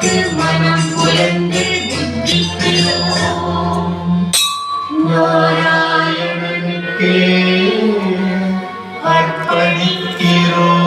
உமக்கு மனம் புலந்து நாராயணனுக்கே அர்ப்பணிக்கிறோம்.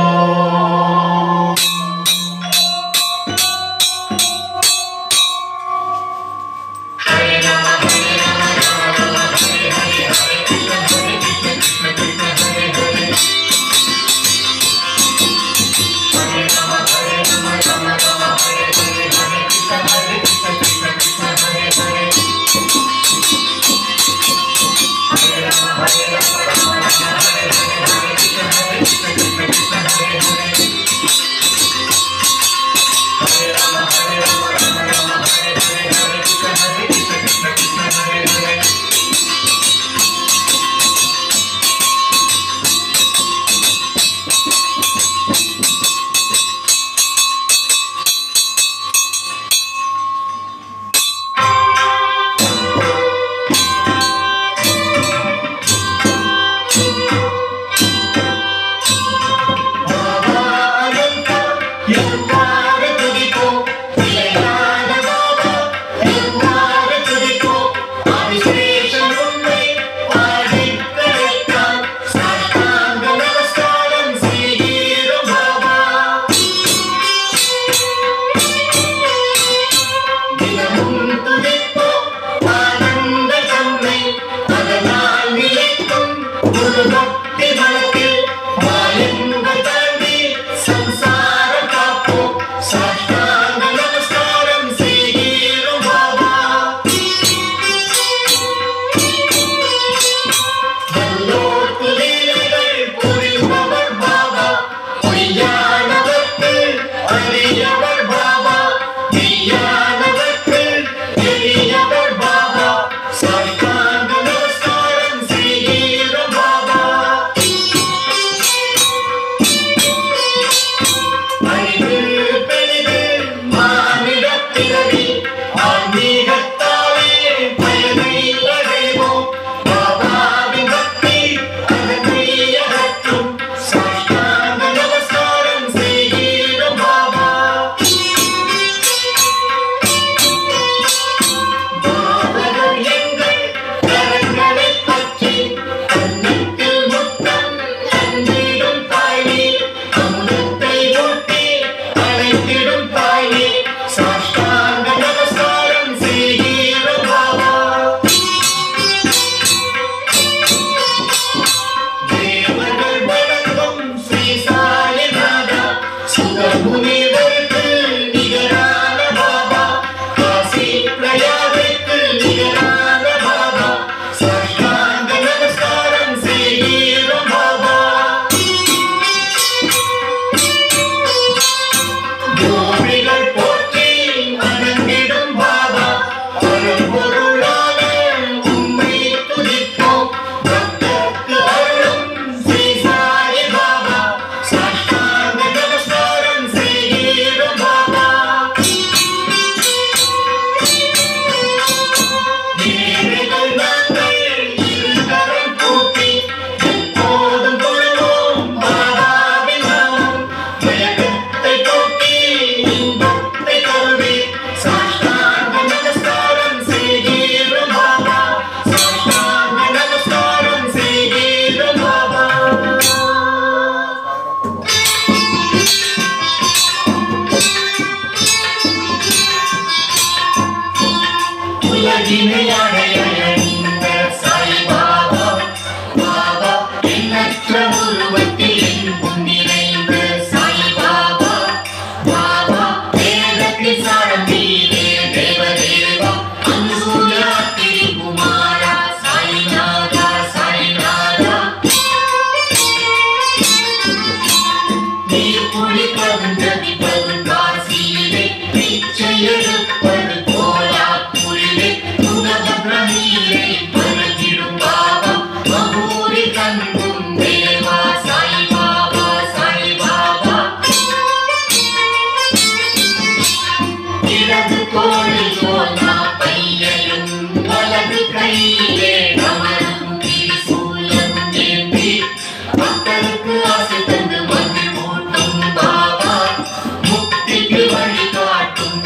காட்டும்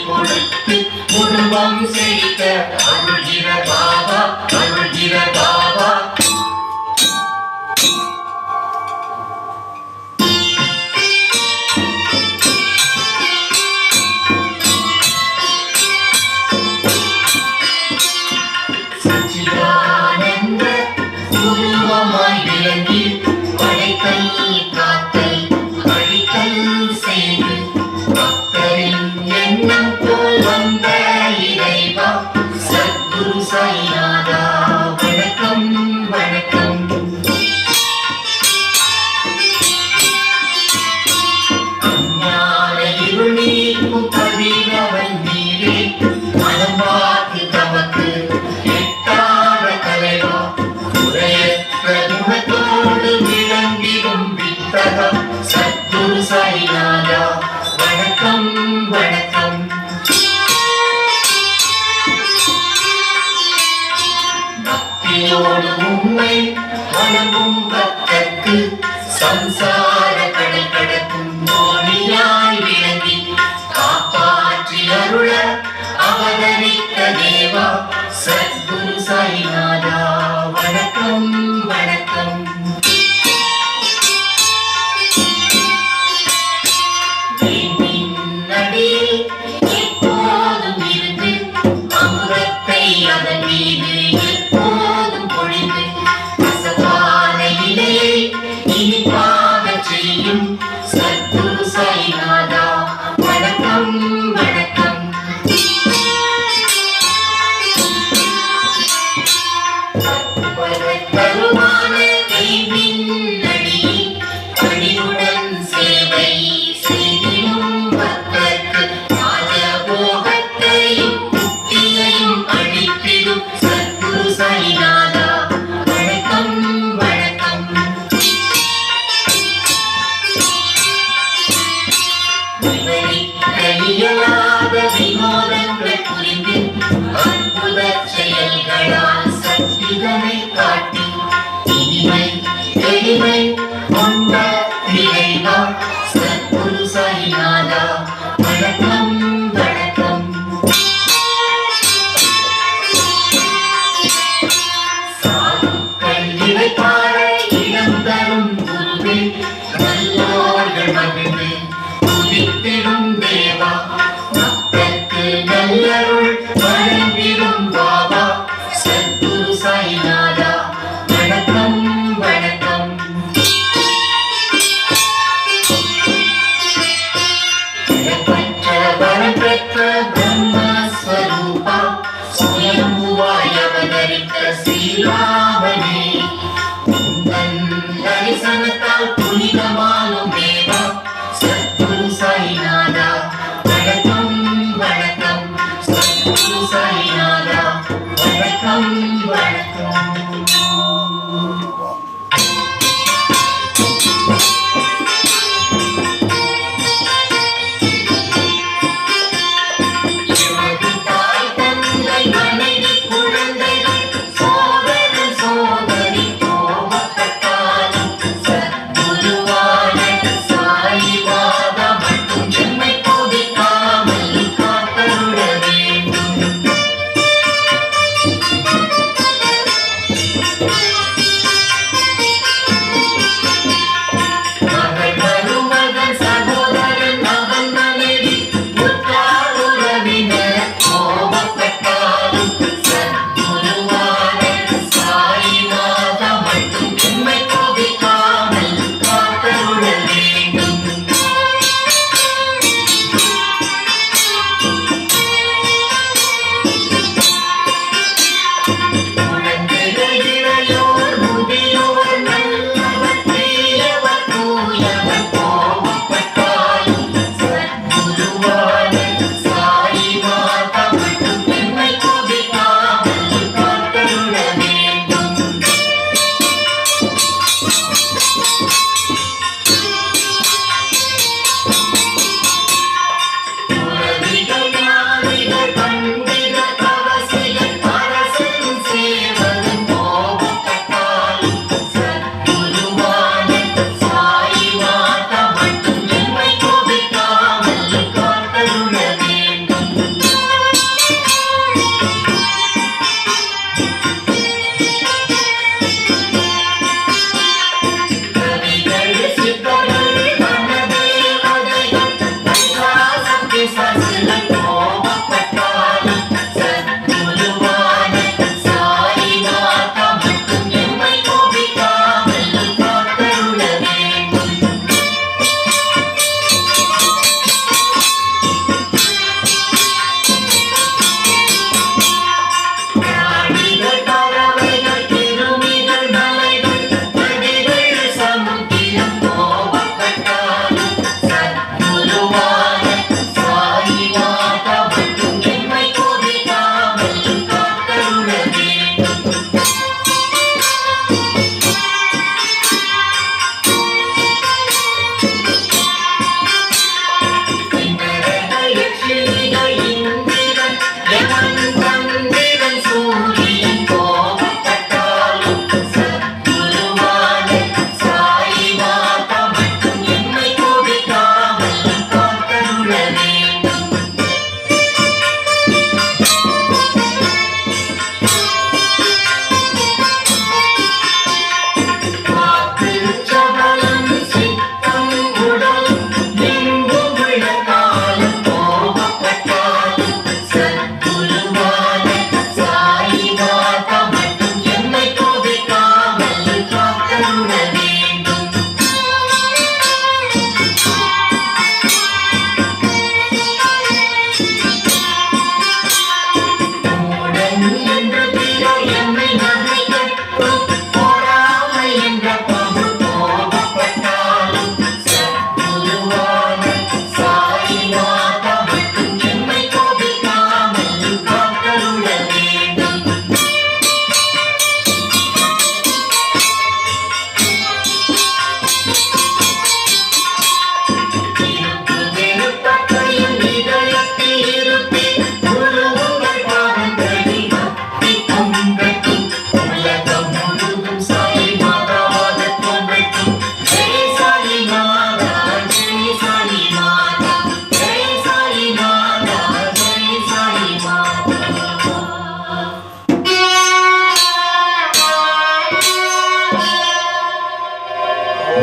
கொடுத்து குடும்பம் செழிக்க அருள்கிற பாபா அருள்கிற பாபா. சச்சிதானந்த உருவமாய் விளங்கி படைத்தல் காத்தல் அழித்தல் செய்து பக்தரின் எண்ணம் போல் வந்த இறைவா சத்குரு சாய்நாதா வணக்கம் வணக்கம். அஞ்ஞான இருள் நீக்கும் கதிரவன் நீரே மனம் பார்த்து தமக்கு எட்டாத தலைவா குறையற்ற குணத்தோடு விளங்கிடும் வித்தகம் சத்குரு சாய்நாதா வணக்கம் வணக்கம். பக்தியோடு உண்மை வணங்கும் பக்தர்க்கு சம்சார கடல் கடக்கும் மோனியாய் விளங்கி காப்பாற்றி அருள அவதரித்த தேவா சத்குரு சாய்நாதா வணக்கம் வணக்கம். நடியில் எப்போதும் இருந்து அமுதத்தை அதன் மீது எப்போதும் பொழிந்து கசப்பான இலையை இனிப்பாக செய்யும் சத்குரு சாய்நாதா வணக்கம் வணக்கம். தருமான தெய்வின் நடியில் பணிவுடன் சேவை செய்திடும் பக்தர்க்கு ராஜபோகத்தையும் முக்தியையும் அளித்திடும் சத்குரு சாய்நாதா வணக்கம் வணக்கம். விவரிக்க இயலாத வினோதங்கள் புரிந்து அற்புத செயல்களால் சத்திதனை காட்டி இனிமை எளிமை கொண்ட இறைவா சத்குரு சாய்நாதா வணக்கம் வணக்கம். சாதுக்கள் இடைப்பாட இழந்தரும் குருவே நல்லோர்கள் மகிழ்ந்து துதித்திடும் தேவா பக்தர்க்கு நல்லருள் வழங்கிடும் பாபா சத்குரு சாய்நாதா வணக்கம் வணக்கம். பெற்ற வரப்பெற்ற பிரம்மஸ்வரூபா சுயம்புவாய் அவதரித்த ஸ்ரீராமனே உந்தன் தரிசனத்தால் புனிதமானும் தேவா சத்குரு சாய்நாதா வணக்கம் வணக்கம். சத்குரு சாய்நாதா வணக்கம் வணக்கம். எமது தாய் தந்தை மனைவி குழந்தைகள் சோதரன் சோதரி கோபப்பட்டாலும் சத்குரு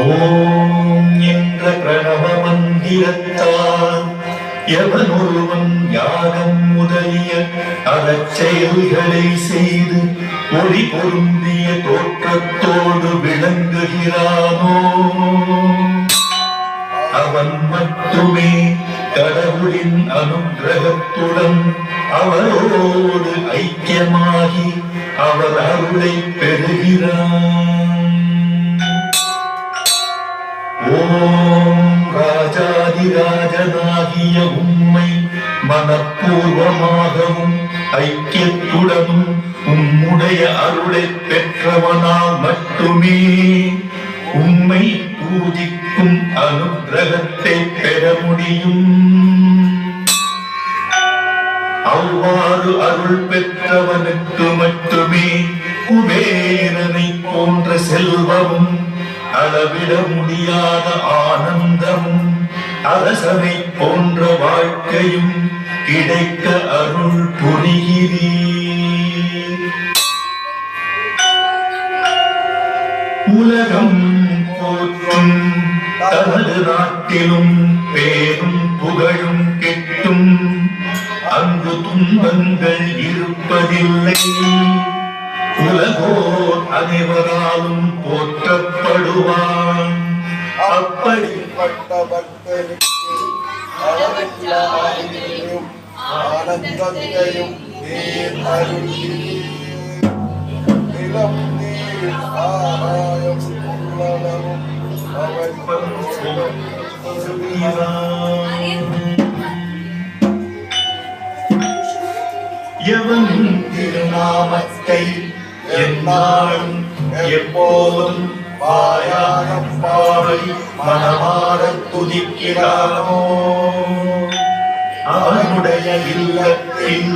ஓம் என்ற பிரணவ மந்திரத்தால் எவனொருவன் யாகம் முதலிய அறச்செயல்களை செய்து ஒளி பொருந்திய தோற்றத்தோடு விளங்குகிறானோ அவன் மட்டுமே கடவுளின் அனுக்கிரகத்துடன் அவரோடு ஐக்கியமாகி அவர் அருளை பெறுகிறான். ஓம் ராஜாதிராஜனாகிய உம்மை மனப்பூர்வமாகவும் ஐக்கியத்துடனும் உம்முடைய அருளை பெற்றவனால் மட்டுமே உம்மை பூஜிக்கும் அனுக்கிரகத்தை பெற முடியும். அவ்வாறு அருள் பெற்றவனுக்கு மட்டுமே குபேரனை போன்ற செல்வமும் அளவிட முடியாத ஆனந்தமும் அரசனை போன்ற வாழ்க்கையும் கிடைக்க அருள் புரிகிறீர். உலகம் போற்றும் தனது நாட்டிலும் பேரும் புகழும் கெட்டும் அங்கு துன்பங்கள் இருப்பதில்லை. உலகோர் அனைவராலும் போற்றப்படுவான். அப்படிப்பட்ட பக்தனுக்கு அளவில்லா ஆனந்தத்தையும் ஆனந்தத்தையும் நீர் அருள்கிறீர். நிலம் நீர் ஆகாயம் உள்ளளவும் அவன் எவன் திருநாமத்தை எந்நாளும் எப்போதும் வாயாக பாடி மனமாற துதிக்கிறானோ அவனுடைய இல்லத்தில்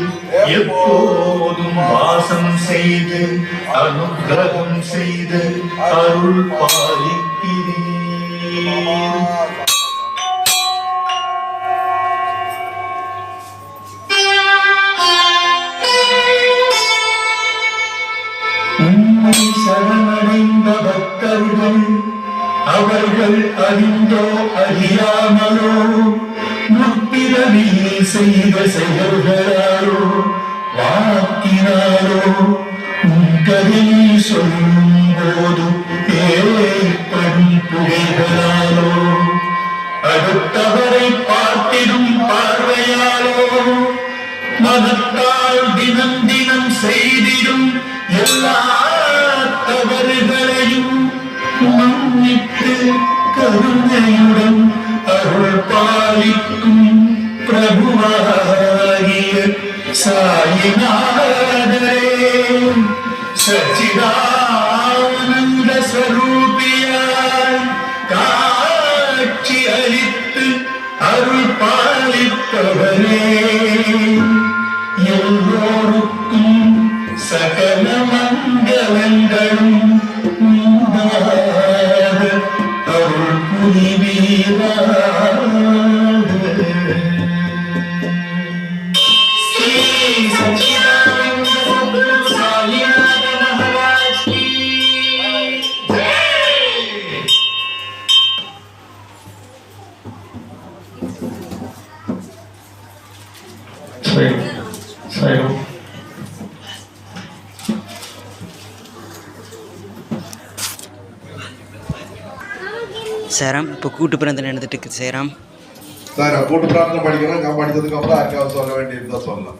எப்போதும் வாசம் செய்து அனுக்கிரகம் செய்து அருள் பாலிக்கிறீர். சரணடைந்த பக்தர்கள் அவர்கள் அறிந்தோ அறியாமலோ முற்பிறவியில் செய்த செயல்களாலோ வாக்கினாலோ கதையை சொல்லும் போது ஏற்படும் புகைகளாலோ அடுத்தவரை பார்த்திடும் பார்வையாலோ மனத்தால் தினம் தினம் செய்திடும் எல்லா தவறுகளையும் மன்னித்து கருணையுடன் அருள் பாலிக்கும் பிரபுவாகிய சாயிநாதரே சச்சிதானந்த ஸ்வரூபியாய் காட்சி அளித்து அருள் பாலிப்பவரே எல்லோருக்கும் சகல மங்களங்களும் அருள் புரிவீராக. ஸ்ரீ சச்சிதானந்த சத்குரு சாயிநாத மகாராஜ் கி ஜெய். சரி சேராம் இப்போ கூட்டு பிறந்த நடந்துட்டு இருக்கு சேராம் சார் கூட்டு பிரார்த்தனை படிக்கிறோம். நான் படித்ததுக்கு அப்புறம் யாருக்காவது சொல்ல வேண்டியிருந்தா சொல்லலாம்.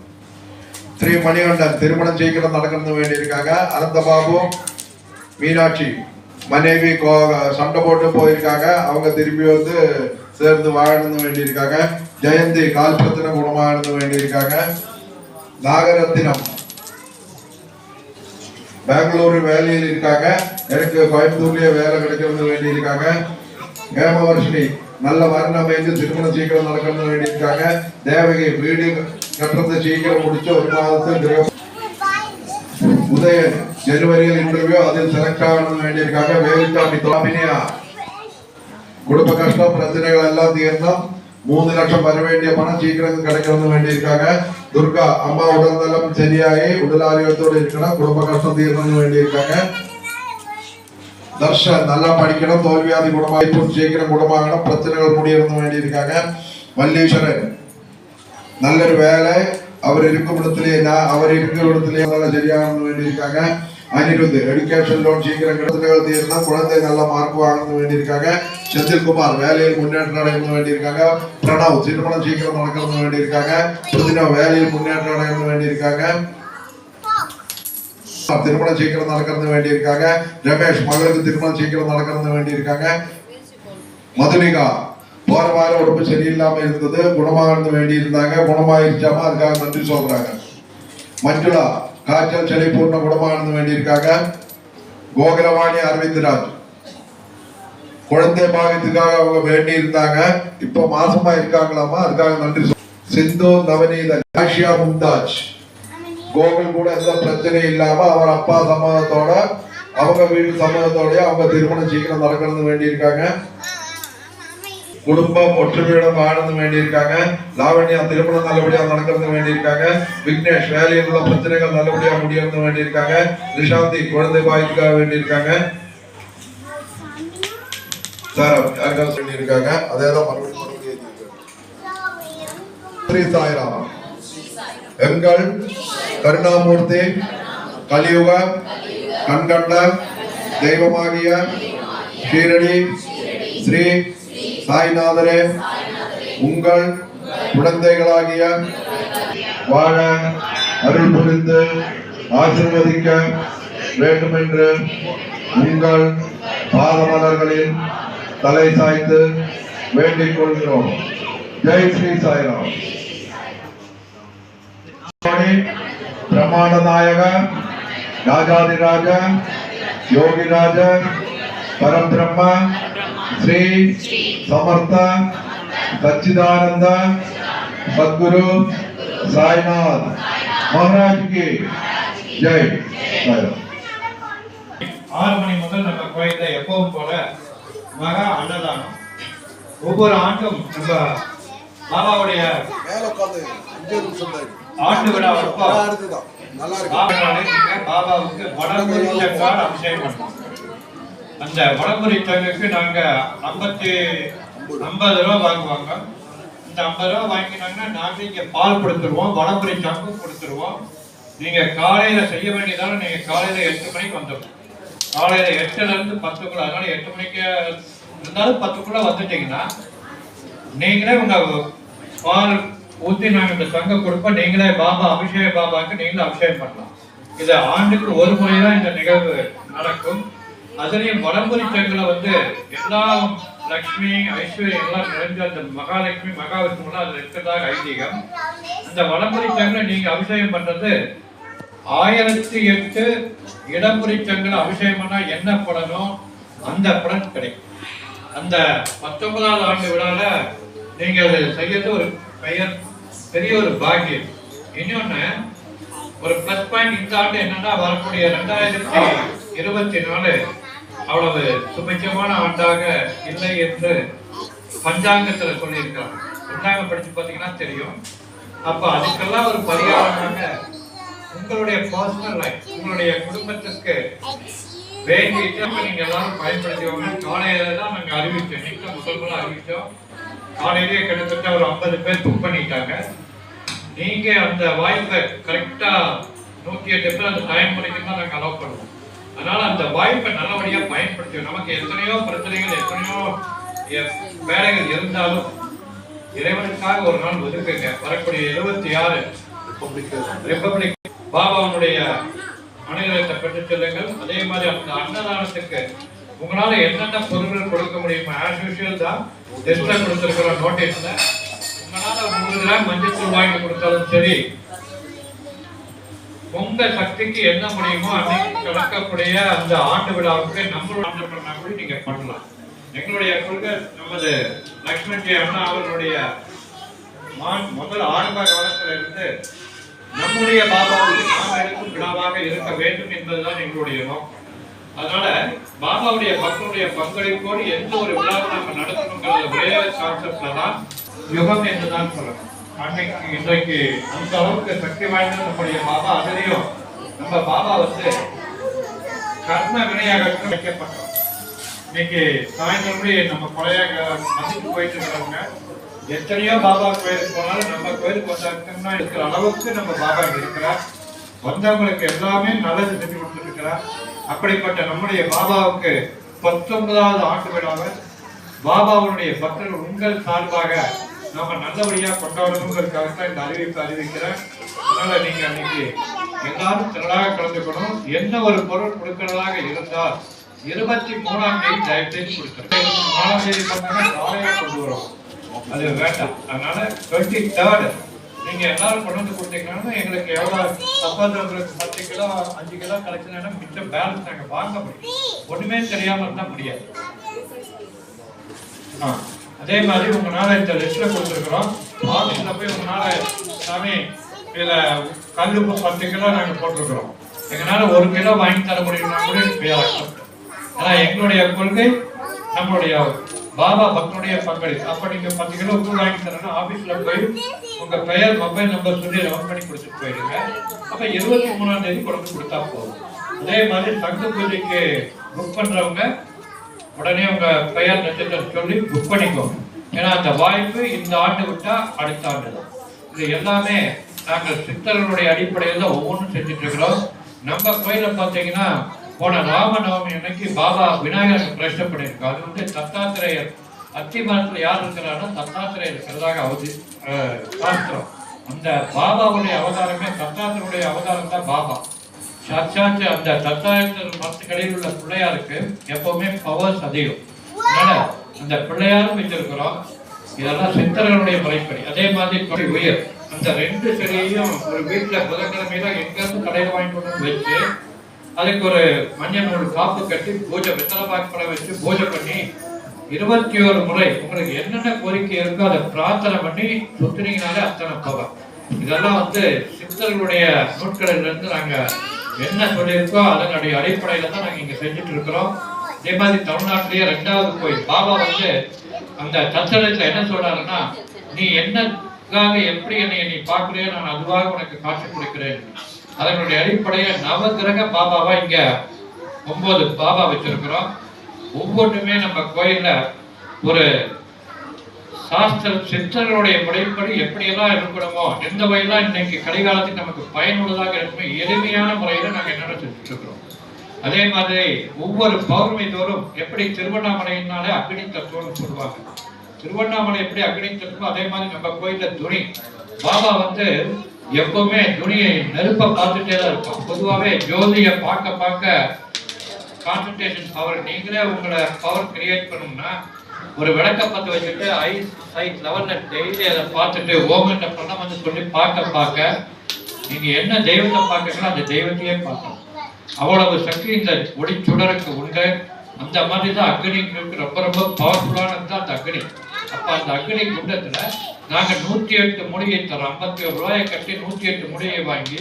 ஸ்ரீ மணிகண்டன் திருமணம் சீக்கிரம் நடக்கணும் வேண்டியிருக்காங்க. அனந்தபாபு மீனாட்சி மனைவி சண்டை போட்டு போயிருக்காங்க. அவங்க திரும்பி வந்து சேர்ந்து வாழணும் வேண்டியிருக்காங்க. ஜெயந்தி கால் பிரச்சனை குணமாகணும் வேண்டியிருக்காங்க. நாகரத்தினம் பெங்களூரு வேலையில் இருக்காங்க. எனக்கு கோயம்புத்தூர்லயே வேலை கிடைக்கிறது வேண்டியிருக்காங்க. ஹேமவர்ஷினி நல்ல வரணம் அமைந்து திருமணம் சீக்கிரம் நடக்கணும் வேண்டியிருக்காங்க. தேவகி வீடு கட்டுறது சீக்கிரம் முடிச்சு ஒரு மாதத்துக்கு உதயன் ஜனவரியில் இன்டர்வியூ அதில் செலக்ட் ஆகணும் வேண்டியிருக்காங்க. வேலுச்சாமி தாமினியா குடும்ப கஷ்டம் பிரச்சனைகள் எல்லாம் தீர்ந்தோம். 3 லட்சம் வர வேண்டிய பணம் சீக்கிரம் கிடைக்கணும் வேண்டியிருக்காங்க. துர்கா அம்மா உடல்நலம் சரியாகி உடல் ஆரோக்கியத்தோடு இருக்கணும். குடும்ப கஷ்டம் தீர்க்கணும் வேண்டியிருக்காங்க. தர்ஷன் நல்லா படிக்கணும், தோல்வியாதி குணமாகி சீக்கிரம் குணமாகணும், பிரச்சனைகள் முடியணும் வேண்டியிருக்காங்க. மல்லீஸ்வரன் நல்லொரு வேலை, அவர் இருக்கும் இடத்திலேயே நல்லா சரியாகணும் வேண்டியிருக்காங்க. அனிருத் எடுகேஷன் லோன் சீக்கிரம் பிரச்சனைகள் தீரணும், குழந்தை நல்ல மார்க் வாங்கணும் வேண்டியிருக்காங்க. செந்தில்குமார் வேலையில் முன்னேற்றம் அடையணும் வேண்டியிருக்காங்க. பிரணவ் திருமணம் சீக்கிரம் நடக்கணும் வேண்டியிருக்காங்க. பிரதினா வேலையில் முன்னேற்றம் அடையணும் வேண்டியிருக்காங்க. திருமணம் சீக்கிரம் நடக்கிறது வேண்டியிருக்காங்க. ரமேஷ் மகளுக்கு திருமணம் சீக்கிரம் நடக்கிறது வேண்டியிருக்காங்க. மதுலிகா போற வாரம் உடம்பு சரியில்லாம இருந்தது, குணமாக வேண்டி இருந்தாங்க, குணமாயிருச்சாமா, அதுக்காக நன்றி சொல்றாங்க. மஞ்சுளா காய்ச்சல் சளி பூர்ண குணமாக வேண்டியிருக்காங்க. கோகுலவாணி அரவிந்த்ராஜ் குழந்தை பாகத்துக்காக அவங்க வேண்டி இருந்தாங்க, இப்ப மாசமா இருக்காங்களாமா, அதுக்காக நன்றி. சிந்து நவநீத ஆஷியா மும்தாஜ் கோகுல் கூட எந்த பிரச்சனையும் இல்லாம அவர் அப்பா சம்மதத்தோட அவங்க வீட்டு சம்மதத்தோட அவங்க திருமணம் சீக்கிரம் நடக்கிறது வேண்டியிருக்காங்க. குடும்பம் ஒற்றுமையுடன் வாழணும் வேண்டியிருக்காங்க. லாவண்யா திருமணம் நல்லபடியா நடக்கிறது வேண்டியிருக்காங்க. விக்னேஷ் வேலையில் உள்ள பிரச்சனைகள் நல்லபடியா முடியணும் வேண்டியிருக்காங்க. நிஷாந்தி குழந்தை பாய்க்காக வேண்டியிருக்காங்க. சொல்லியிருக்காங்க. அதேதான் மறுபடியும் ஸ்ரீ சாய்ராம் எங்கள் கருணாமூர்த்தி கலியுக கண்கண்ட தெய்வமாகிய ஷீரடி ஸ்ரீ சாய்நாதரே, உங்கள் குழந்தைகளாகிய வாழ அருள் புரிந்து ஆசீர்வதிக்க வேண்டும் என்று உங்கள் பாதமலர்களில் தலை சாய்த்து வேண்டிக் கொள்கிறோம். ஜெய் ஸ்ரீ சாய்ராம். பிரமாண நாயக ராஜாதிராஜ யோகிராஜ பரபிரம்ம ஸ்ரீ சமர்த்த சச்சிதானந்த சத்குரு சாய்நாத் மகாராஜ் கி ஜெய். 6 மணி முதல் நம்ம கோயில்ல எப்பவும் போல மகா அன்னதானம். ஒவ்வொரு ஆண்டும் நம்ம பாபாவுடைய ஆண்டு விழா பாபாவுக்கு வடமுறை சங்கால் அபிஷேகம் பண்ணோம். அந்த வடமுறை சங்குக்கு நாங்க 50 ரூபா வாங்குவாங்க. இந்த 50 ரூபா வாங்கினாங்கன்னா நாங்க இங்க பால் கொடுத்துருவோம், வடமுறை சங்கு கொடுத்துருவோம். நீங்க காலையில செய்ய வேண்டியதால நீங்க காலையில 8 மணிக்கு வந்துடும். காலையில 8ல இருந்து 10க்குள்ள, அதனால 8 மணிக்கு இருந்தாலும் 10க்குள்ள வந்துட்டீங்கன்னா நீங்களே உங்க பால் ஊற்றி நாங்கள் இந்த சங்கம் கொடுப்போம். நீங்களே பாபா அபிஷேக பாபாவுக்கு நீங்களே அபிஷேகம் பண்ணலாம். இது ஆண்டுக்கு ஒரு முறை தான் இந்த நிகழ்வு நடக்கும். அதுலயும் வடம்புரி சங்குல எல்லாம் லட்சுமி ஐஸ்வர்யம் எல்லாம் நிறைஞ்ச அந்த மகாலட்சுமி மகாவிஷ்ணுலாம் அதுல இருக்கிறதாக ஐதீகம். அந்த வடம்புரி சங்குல நீங்க அபிஷேகம் பண்றது 1008 இடம்புரி சங்குல அபிஷேகம் பண்ணா என்ன பலனோ அந்த பலன் கிடைக்கும். அந்த 19வது ஆண்டு விழால நீங்க அதை செய்யறது ஒரு பெரிய ஒரு பாக்கியம். இன்னொன்னு ஒரு பிளஸ் பாயிண்ட் இந்த ஆண்டு என்னன்னா, வரக்கூடிய 2024 அவ்வளவு சுபிட்சமான ஆண்டாக இல்லை என்று பஞ்சாங்கத்துல சொல்லியிருக்காங்க. பஞ்சாங்கம் படிச்சு பார்த்தீங்கன்னா தெரியும். அப்ப அதுக்கெல்லாம் ஒரு பரிகாரமாக உங்களுடைய பர்சனல் லைஃப், உங்களுடைய குடும்பத்திற்கு வேண்டிட்டு நீங்க எல்லாரும் பயன்படுத்திவாங்க. காலையில தான் நாங்க அறிவிச்சோம், இன்னைக்கு முதல் அறிவிச்சோம். காலையிலேயே கிட்டத்தட்ட ஒரு 50 பேர் புக் பண்ணிட்டாங்க. நீங்க அந்த வாய்ப்பை கரெக்டா 108 பேர் அந்த டைம் வரைக்கும் தான் நாங்க அலோவ் பண்ணுவோம். அதனால அந்த வாய்ப்பை நல்லபடியா பயன்படுத்தி, நமக்கு எத்தனையோ பிரச்சனைகள் எத்தனையோ வேலைகள் இருந்தாலும் இறைவனுக்காக ஒரு நாள் ஒதுக்குங்க. வரக்கூடிய 76 ரிபப்ளிக் பாபாவுடைய அனுகிரகத்தை பெற்று செல்லுங்கள். அதே மாதிரி அந்த அன்னதானத்துக்கு உங்களால என்னென்ன பொருட்கள் கொடுக்க முடியுமோ ஆஸ் யூஷுவல் தான் டெஸ்ட்ல கொடுத்திருக்கிற நோட்டீஸ்ல உங்களால 100 கிராம் மஞ்சள் வாங்கி கொடுத்தாலும் சரி, உங்க சக்திக்கு என்ன முடியுமோ அன்னைக்கு நடக்கக்கூடிய அந்த ஆண்டு விழாவுக்கு நம்மளோட ஆண்டு பண்ணா கூட நீங்க பண்ணலாம். எங்களுடைய கொள்கை நமது லட்சுமி அண்ணா அவர்களுடைய முதல் ஆரம்ப காலத்துல இருந்து நம்முடைய பாபாவுக்கு நாம் எடுக்கும் விழாவாக இருக்க வேண்டும் என்பதுதான் எங்களுடைய நோக்கம். அதனால பாபாவுடைய மக்களுடைய பங்களிப்போடு எந்த ஒரு விழாவை நம்ம நடத்தணுங்கிறத ஒரே கான்செப்ட்ல தான் யுகம் என்றுதான் சொல்லணும். அன்னைக்கு இன்றைக்கு அந்த அளவுக்கு சக்தி வாய்ந்த நம்முடைய பாபா. அதுலயும் நம்ம பாபா கர்ம வினையாக வைக்கப்பட்டோம். இன்னைக்கு சாயந்தரம் நம்ம பழைய மதிப்பு போயிட்டு இருக்கிறவங்க எத்தனையோ பாபா கோயிலுக்கு போனாலும் நம்ம கோயிலுக்கு வந்தாங்கன்னா இருக்கிற அளவுக்கு நம்ம பாபா இருக்கிறார். வந்தவங்களுக்கு எல்லாமே நல்லது செஞ்சு கொடுத்துருக்கிறார். அப்படிப்பட்ட நம்முடைய பாபாவுக்கு 19வது ஆண்டு விழாவை பாபாவுடைய பக்தர்கள் உங்கள் சார்பாக நாம நல்லபடியா கொண்டாடணுங்கிறதுக்காக தான் இந்த அறிவிப்பை அறிவிக்கிறேன். அதனால நீங்க அன்னைக்கு எல்லாரும் திரளாக கலந்துக்கணும். என்ன ஒரு பொருள் கொடுக்கிறதாக இருந்தால் 23ஆம் தேதி தயவு செய்து கொடுத்துருக்கேன். 4ஆம் தேதி பண்ணாங்க காலையில கொண்டு வரும், அது வேண்டாம். அதனால 23rd நீங்க எல்லாரும் கொண்டு வந்து கொடுத்தீங்கன்னா எங்களுக்கு எவ்வளவு சப்பாத்திரங்களுக்கு 10 கிலோ 5 கிலோ கிடைச்சதுன்னா மிச்சம் பேலன்ஸ் நாங்க வாங்க முடியும். ஒண்ணுமே தெரியாம இருந்தா முடியாது. அதே மாதிரி உங்களால இந்த லிஸ்ட்ல கொடுத்துருக்கிறோம். ஆஃபீஸ்ல போய் உங்களால சாமி இதுல கல்லுப்பு 10 கிலோ நாங்க போட்டிருக்கிறோம், எங்களால 1 கிலோ வாங்கி தர முடியும்னா கூட ஆனா எங்களுடைய கொள்கை நம்மளுடைய பாபா பக்தனுடைய பங்களிப்பு. அப்ப நீங்க 10 கிலோ உப்பு வாங்கி தரணும், ஆபீஸ்ல போய் உங்க பெயர் மொபைல் நம்பர் சொல்லி ரவுண்ட் பண்ணி கொடுத்துட்டு போயிடுங்க. அப்ப 23ஆம் தேதி கொண்டு கொடுத்தா போதும். அதே மாதிரி தங்க பூஜைக்கு புக் பண்றவங்க உடனே உங்க பெயர் நட்சத்திரம் சொல்லி புக் பண்ணிக்கோங்க. ஏன்னா அந்த வாய்ப்பு இந்த ஆண்டு விட்டா அடுத்த ஆண்டு தான். இது எல்லாமே நாங்கள் சித்தர்களுடைய அடிப்படையில் தான் ஒவ்வொன்றும் செஞ்சுட்டு இருக்கிறோம். நம்ம கோயில பார்த்தீங்கன்னா போன ராமநவமி அன்னைக்கு பாபா விநாயகருக்கு பிரதிஷ்டை பண்ணியிருக்கோம். அது வந்து தத்தாத்திரேயர் அத்தி மரத்துல யார் இருக்கிறாரோ தத்தாத்திரேயர் இருக்கிறதாக சாஸ்திரம். அந்த பாபாவுடைய அவதாரமே தத்தாத்திரனுடைய அவதாரம் தான் பாபா. சாட்சாத் அந்த தத்தாத்திர மரத்துக்கடையில் உள்ள பிள்ளையாருக்கு எப்பவுமே பவர்ஸ் அதிகம். அதனால அந்த பிள்ளையாரும் வச்சிருக்கிறோம். இதெல்லாம் சித்தர்களுடைய முறைப்படி. அதே மாதிரி உயர் அந்த 2 செடியையும் ஒரு வீட்டுல புதன்கிழமையில எங்கிருந்து கடையில் வாங்கி கொண்டு வச்சு அதுக்கு ஒரு மஞ்சள் நூல் காப்பு கட்டி பூஜை வெத்தலை பாக்கு வச்சு பூஜை பண்ணி 21 முறை உங்களுக்கு என்னென்ன கோரிக்கை இருக்கோ அதை பிரார்த்தனை பண்ணி சுத்தினீங்கனாலே அத்தனை பவர். இதெல்லாம் வந்து சித்தர்களுடைய நூட்களில் இருந்து நாங்க என்ன சொல்லியிருக்கோ அதனுடைய அடிப்படையில தான் நாங்க இங்க செஞ்சுட்டு இருக்கிறோம். அதே மாதிரி தமிழ்நாட்டிலேயே 2வது கோயில் பாபா வந்து அந்த தத்தனத்துல என்ன சொல்றாருன்னா, நீ என்னக்காக எப்படி என்னை நீ பாக்குறியோ நான் அதுவாக உனக்கு காட்சி கொடுக்கிறேன். அதனுடைய அடிப்படையை நவகிரக பாபாவா இங்க 9 பாபா வச்சிருக்கிறோம். ஒவ்வொன்றுமே நம்ம கோயில்ல ஒரு சாஸ்திர சித்தர்களுடைய முறைப்படி எப்படியெல்லாம் இருக்கணுமோ எந்த வகையெல்லாம் இன்னைக்கு கடைகாலத்துக்கு நமக்கு பயனுள்ளதாக இருக்குமோ எளிமையான முறையில நாங்க என்னென்ன செஞ்சுட்டு இருக்கிறோம். அதே மாதிரி ஒவ்வொரு பௌர்ணமி தோறும் எப்படி திருவண்ணாமலையினாலே அக்னி தத்துவம்னு சொல்லுவாங்க. திருவண்ணாமலை எப்படி அக்னி தத்துவம் அதே மாதிரி நம்ம கோயில்ல துணி பாபா வந்து எப்பவுமே துணியை நெருப்ப பார்த்துட்டே தான் இருக்கும். பொதுவாகவே ஜோதியை பார்க்க கான்சன்ட்ரேஷன் பவர். நீங்களே உங்களை பவர் கிரியேட் பண்ணணும்னா ஒரு விளக்க பற்ற வச்சுட்டு ஐஸ் லெவல்ல டெய்லி அதை பார்த்துட்டு ஓமன்ற பண்ண வந்து சொல்லி பார்க்க நீங்க என்ன தெய்வத்தை பார்க்கறீங்களோ அந்த தெய்வத்தையே பார்க்கணும். அவ்வளவு சக்தி இந்த ஒளி சுடருக்கு உண்டு. அந்த மாதிரி தான் அக்னிக்கு ரொம்ப ரொம்ப பவர்ஃபுல்லானது தான் அந்த அக்னி. அப்ப அந்த அக்னி குண்டத்துல நாங்க 108 மூலிகை தரோம். 51 ரூபாயை கட்டி 108 மூலிகை வாங்கி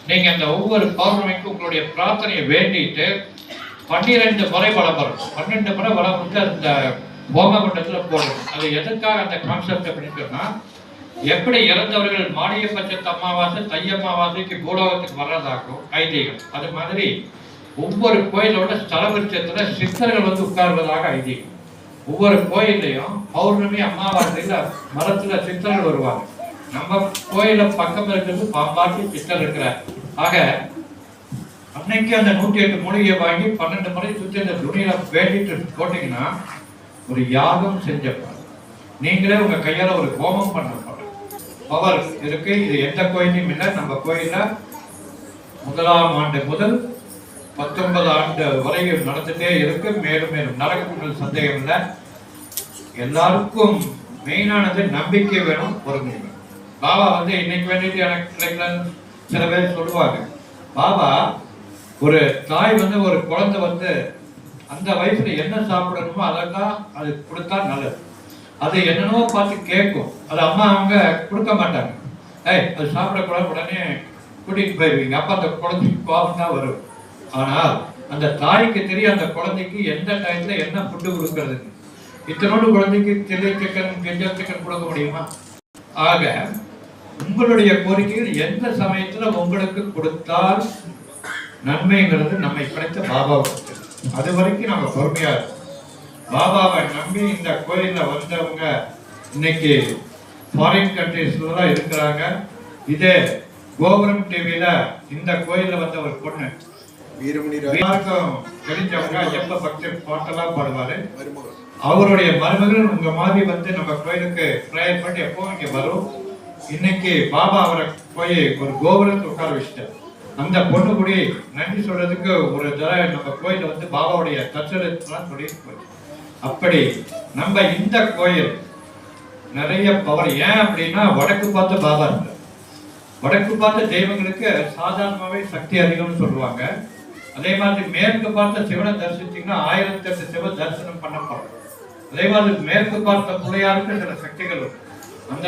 நீங்க அந்த ஒவ்வொரு பௌர்ணமிக்கும் உங்களுடைய பிரார்த்தனையை வேண்டிட்டு 12 முறை வளம் வரும். 12 முறை வளம் வந்து அந்த ஹோமகுண்டத்துல போடணும். அது எதுக்காக அந்த கான்செப்ட் அப்படின்னு சொன்னா, எப்படி இறந்தவர்கள் மானிய பட்சத்து அமாவாசை தை அமாவாசைக்கு பூலோகத்துக்கு வர்றதாகும் ஐதீகம். அது மாதிரி ஒவ்வொரு கோயிலோட ஸ்தல விருட்சத்துல சித்தர்கள் வந்து உட்கார்வதாக ஐதீகம். ஒவ்வொரு கோயிலையும் பௌர்ணமி அமாவாசையில மரத்துல சித்தர்கள் வருவாங்க. நம்ம கோயில பக்கம் இருக்கிறது பாம்பாட்டி சித்தர் இருக்கிறார். ஆக அன்னைக்கு அந்த 108 மூலிகையை வாங்கி 12 முறை சுற்றி அந்த துணியில வேண்டிட்டு போட்டீங்கன்னா ஒரு யாகம் செஞ்சப்ப நீங்களே உங்க கையால ஒரு ஹோமம் பண்ண பவர் இருக்கு. இது எந்த கோயிலையும் இல்லை. நம்ம கோயில 1ஆம் ஆண்டு முதல் 19 ஆண்டு வரையும் நடந்துட்டே இருக்கு. மேலும் மேலும் நடக்கும் சந்தேகம் இல்லை. எல்லாருக்கும் மெயினானது நம்பிக்கை வேணும், பொறுமை வேணும். பாபா வந்து இன்னைக்கு வேண்டிட்டு எனக்கு கிடைக்கலன்னு சில பேர் சொல்லுவாங்க. பாபா ஒரு தாய் வந்து ஒரு குழந்தை வந்து அந்த வயசுல என்ன சாப்பிடணுமோ அதெல்லாம் அது கொடுத்தா நல்லது. அது என்னென்னவோ பார்த்து கேட்கும். அது அம்மா அவங்க கொடுக்க மாட்டாங்க. அது சாப்பிடக்கூடாது உடனே கூட்டிட்டு போயிருவீங்க. அப்ப அந்த குழந்தைக்கு கோபம் தான் வரும். ஆனால் அந்த தாய்க்கு தெரியும் அந்த குழந்தைக்கு எந்த டைம்ல என்ன ஃபுட்டு கொடுக்கறது. இத்தனோடு குழந்தைக்கு சில்லி சிக்கன் கிஞ்சல் சிக்கன் கொடுக்க முடியுமா? ஆக உங்களுடைய கோரிக்கைகள் எந்த சமயத்துல உங்களுக்கு கொடுத்தால் நன்மைங்கிறது நம்மை கிடைத்த பாபாவுக்கு. அது வரைக்கும் நம்ம பொறுமையா இருக்கும். பாபாவை நம்பி இந்த கோயில்ல வந்தவங்க இன்னைக்கு ஃபாரின் கண்ட்ரீஸ்ல தான் இருக்கிறாங்க. இதே கோபுரம் டிவியில இந்த கோயில்ல வந்த ஒரு பொண்ணு எல்லாருக்கும் தெரிஞ்சவங்க ஐயப்ப பக்தர் பாட்டெல்லாம் பாடுவாரு. அவருடைய மருமகள் உங்க மாதிரி வந்து நம்ம கோயிலுக்கு ப்ரேயர் பண்ணி எப்போ இங்க வரும். இன்னைக்கு பாபா அவரை போய் ஒரு கோபுரத்தை உட்கார வச்சுட்டார். அந்த பொண்ணு கூடி நன்றி சொல்றதுக்கு ஒரு தடவை நம்ம கோயில வந்து பாபாவுடைய தரிசனத்தெல்லாம் சொல்லிட்டு போச்சு. அப்படி நம்ம இந்த கோயில் நிறைய பவர். ஏன் அப்படின்னா வடக்கு பார்த்து பாபா இருந்தார். வடக்கு பார்த்த தெய்வங்களுக்கு சாதாரணமாவே சக்தி அதிகம்னு சொல்லுவாங்க. அதே மாதிரி மேற்கு பார்த்த சிவனை தரிசித்தீங்கன்னா 1008 சிவ தரிசனம் பண்ணப்படும். அதே மாதிரி மேற்கு பார்த்த பிள்ளையாருக்கு சில சக்திகள் இருக்கும். அந்த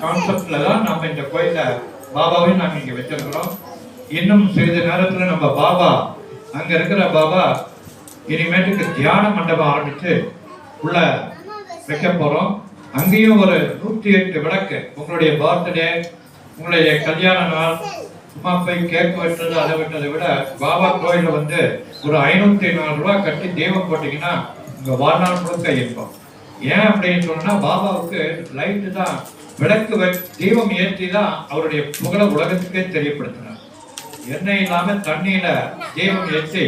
கான்செப்ட்ல தான் நம்ம இந்த கோயில பாபாவையும் நாங்க இங்க வச்சிருக்கிறோம். இன்னும் சிறிது நேரத்துல நம்ம பாபா அங்க இருக்கிற பாபா இனிமேட்டுக்கு தியான மண்டபம் ஆரம்பிச்சு உள்ள வைக்க போறோம். அங்கேயும் ஒரு 108 விளக்கு. உங்களுடைய பர்த்டே, உங்களுடைய கல்யாண நாள், சும்மா போய் கேக் வெட்டுறது அதை விட்டதை விட பாபா கோயில வந்து ஒரு 504 ரூபாய் கட்டி தெய்வம் போட்டீங்கன்னா உங்க வாழ்நாள் முழுக்க இருக்கும். ஏன் அப்படின்னு சொன்னா பாபாவுக்கு லைட்டு தான், விளக்கு தீபம் ஏற்றி தான் அவருடைய புகழ உலகத்துக்கே தெரியப்படுத்தினார். எண்ணெய் இல்லாம தண்ணியில தீபம் ஏற்றி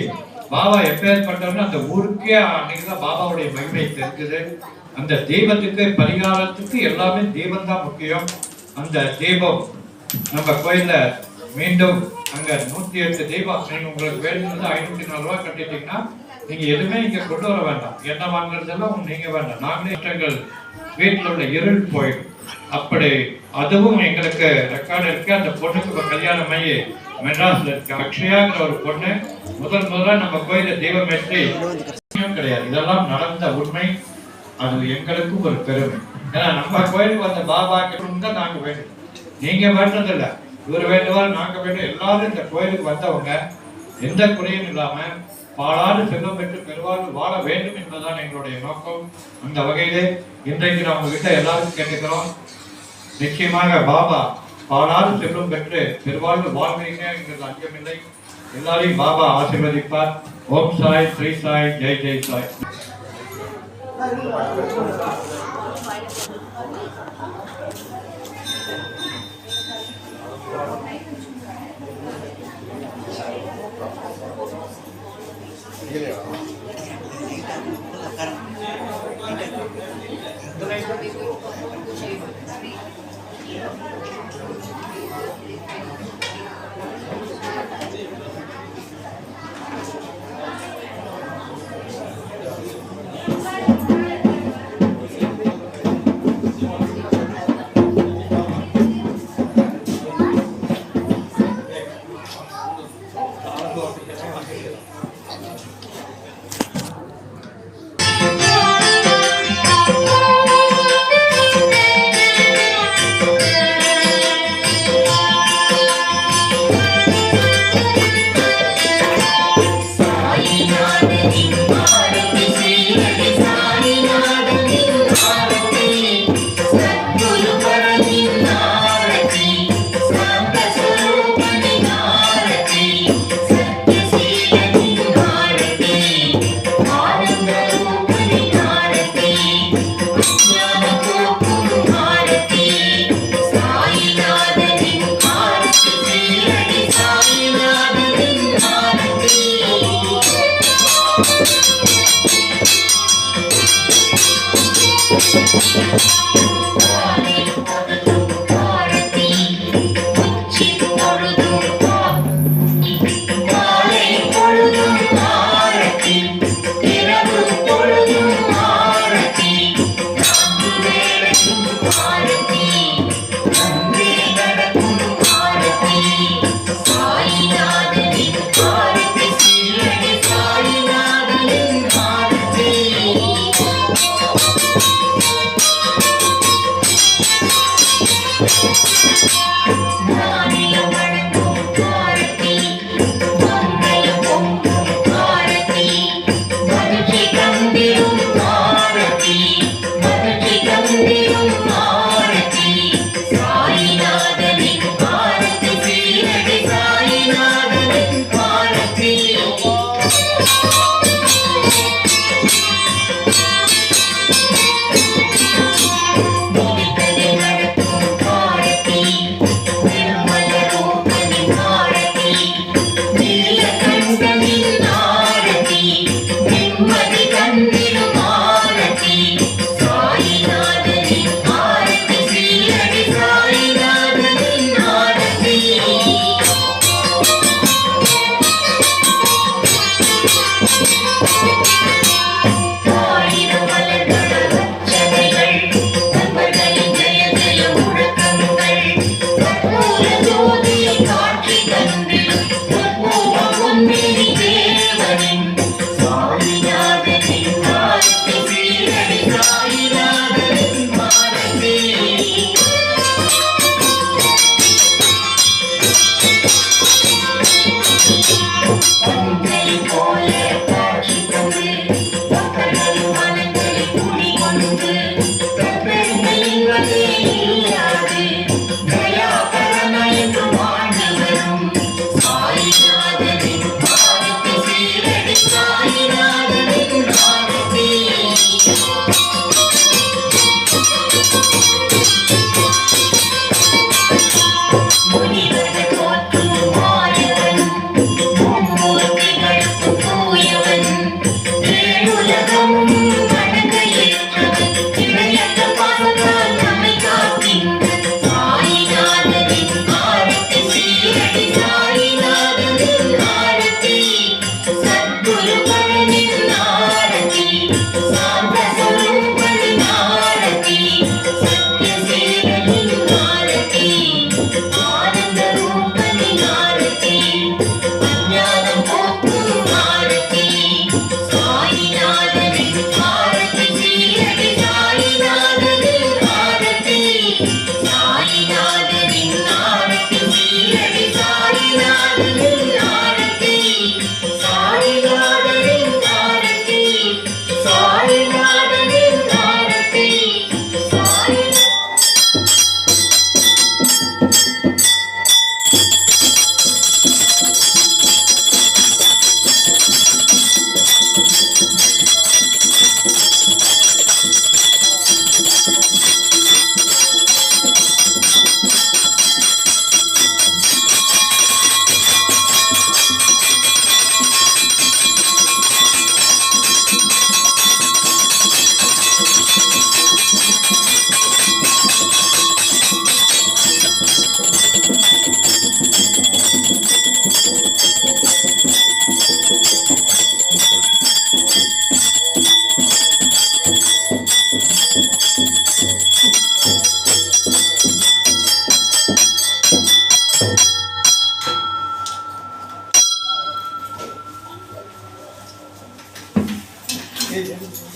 பாபா எப்பேற்பட்டவன்னு அந்த ஊருக்கே அன்னைக்குதான் பாபாவுடைய மகிமை தெரிஞ்சது. அந்த தீபத்துக்கு பரிகாரத்துக்கு எல்லாமே தீபம் தான் முக்கியம். அந்த தீபம் நம்ம கோயில்ல மீண்டும் அங்க 108 தீபம் நீங்க உங்களுக்கு வேணும்னு 504 ரூபாய் கட்டிட்டீங்கன்னா நீங்க எதுவுமே இங்க கொண்டு வர வேண்டாம். என்ன வாங்குறதெல்லாம் நீங்க வேண்டாம். நாங்களே வீட்டுல உள்ள இருள் போயிடும். அப்படி அதுவும் எங்களுக்கு ரெக்கார்டு இருக்கு. அந்த பொண்ணுக்கு கல்யாணம் ஆகி மெட்ராஸ்ல இருக்கு. அக்ஷயாங்கிற ஒரு பொண்ணு முதல்ல நம்ம கோயில தெய்வம் ஏற்றி கிடையாது. இதெல்லாம் நடந்த உண்மை. அது எங்களுக்கும் ஒரு பெருமை. ஏன்னா நம்ம கோயிலுக்கு வந்த பாபா தான் நாங்க வேண்டும். நீங்க வேண்டதில்லை, இவர் வேண்டுவார், நாங்க வேண்டும். எல்லாரும் இந்த கோயிலுக்கு வந்தவங்க எந்த குறையும் இல்லாம பாலாறு செல்வம் பெற்று பெருவாழ்வு வாழ வேண்டும் என்பதுதான் எங்களுடைய நோக்கம். அந்த வகையிலே இன்றைக்கு நான் உங்ககிட்ட எல்லாரும் கேட்டுக்கிறோம். நிச்சயமாக பாபா பாலாறு செல்வம் பெற்று பெருவாழ்வு வாழ்வீங்க என்கிறது அஞ்சமில்லை. எல்லாரையும் பாபா ஆசீர்வதிப்பார். ஓம் சாய், ஸ்ரீ சாய், ஜெய் ஜெய் சாய். Hey,